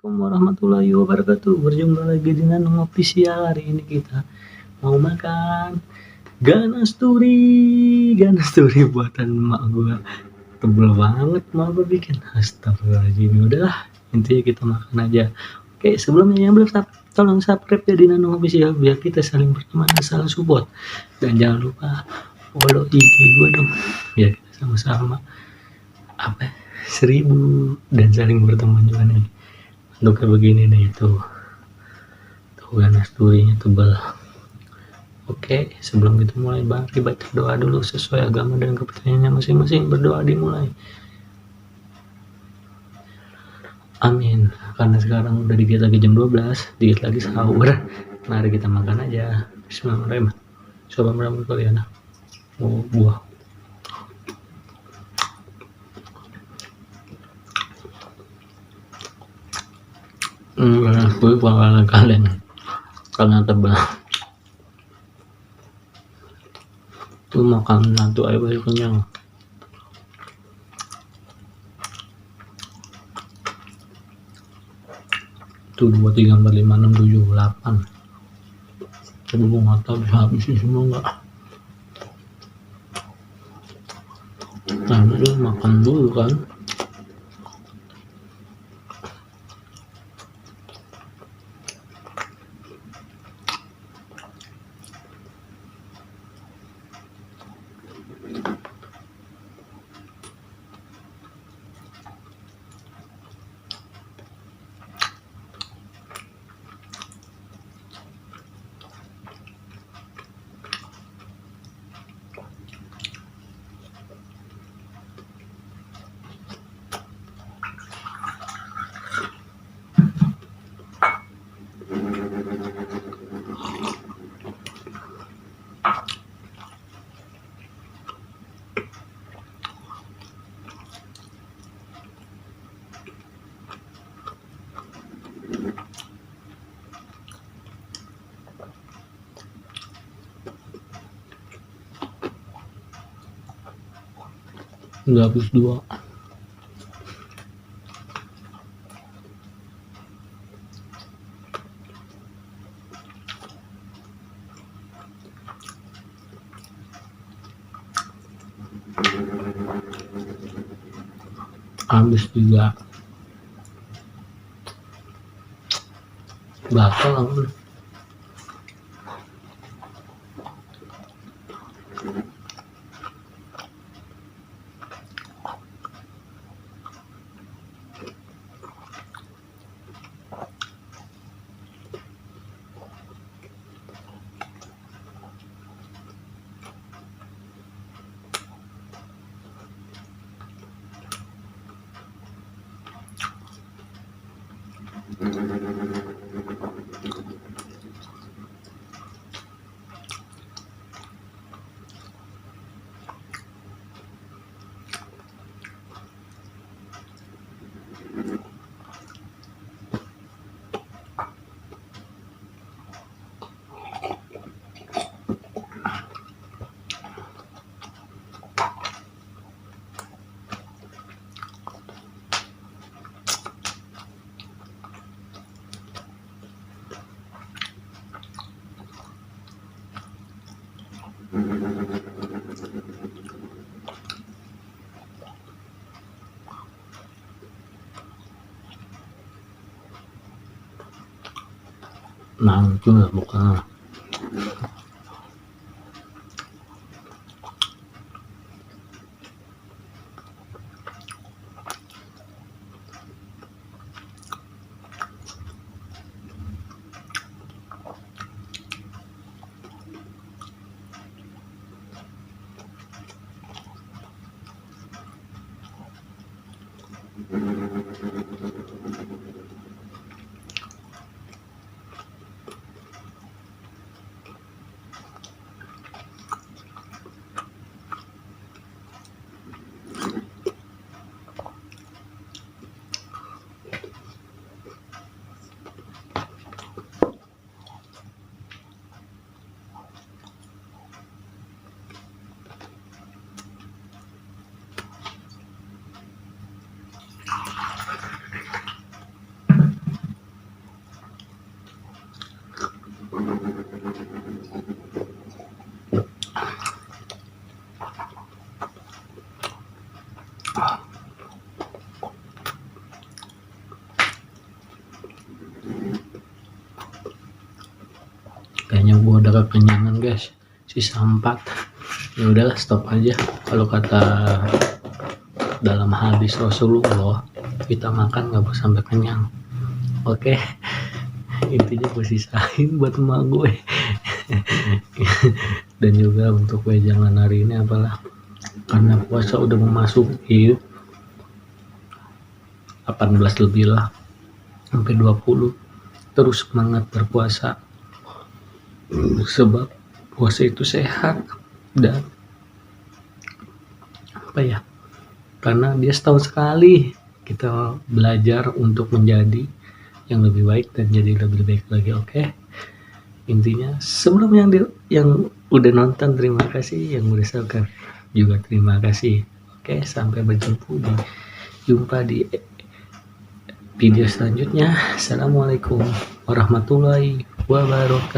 Assalamualaikum warahmatullahi wabarakatuh. Berjumpa lagi dengan Official. Hari ini kita mau makan ganas turi buatan emak gua. Tebel banget emak gua bikin. Astagfirullahaladzim. Udahlah, intinya kita makan aja. Oke, sebelumnya yang belum tolong subscribe ya di Nano Official biar kita saling berteman dan saling support. Dan jangan lupa follow IG gua dong. Biar kita sama-sama 1000 dan saling berteman juga nih. Untuk kayak begini nih, tuh ganas turinya tebal. Oke, sebelum kita mulai mari baca doa dulu sesuai agama dan kepercayaannya masing-masing. Berdoa dimulai. Amin. Karena sekarang udah dikit lagi jam 12, dikit lagi sahur. Mari kita makan aja. Bismillahirrahmanirrahim. Coba meramu kalian. Oh, buah. Ganas turi bakalan kalian karena tebal. Tuh makan nanti aja pasti kenyang. Tuh 2, 3, 4, 5, 6, 7, 8. Tapi gue gak tau bisa habisin semua gak. Nah dulu makan dulu kan. Udah habis 2. Habis 3. Batal aku. Nah itu lah bukan. kekenyangan guys, sisa 4. Ya udahlah, stop aja. Kalau kata dalam hadis Rasulullah, kita makan nggak boleh sampai kenyang. Oke, intinya gue sisain buat emak gue. Dan juga untuk wejangan hari ini apalah, karena puasa udah memasuki 18 lebih lah, sampai 20. Terus semangat berpuasa, sebab puasa itu sehat. Dan apa ya, karena dia setahun sekali kita belajar untuk menjadi yang lebih baik dan jadi lebih baik lagi. Oke, intinya sebelum yang udah nonton terima kasih, yang udah subscribe juga terima kasih. Oke, sampai jumpa di video selanjutnya. Assalamualaikum warahmatullahi wabarakatuh.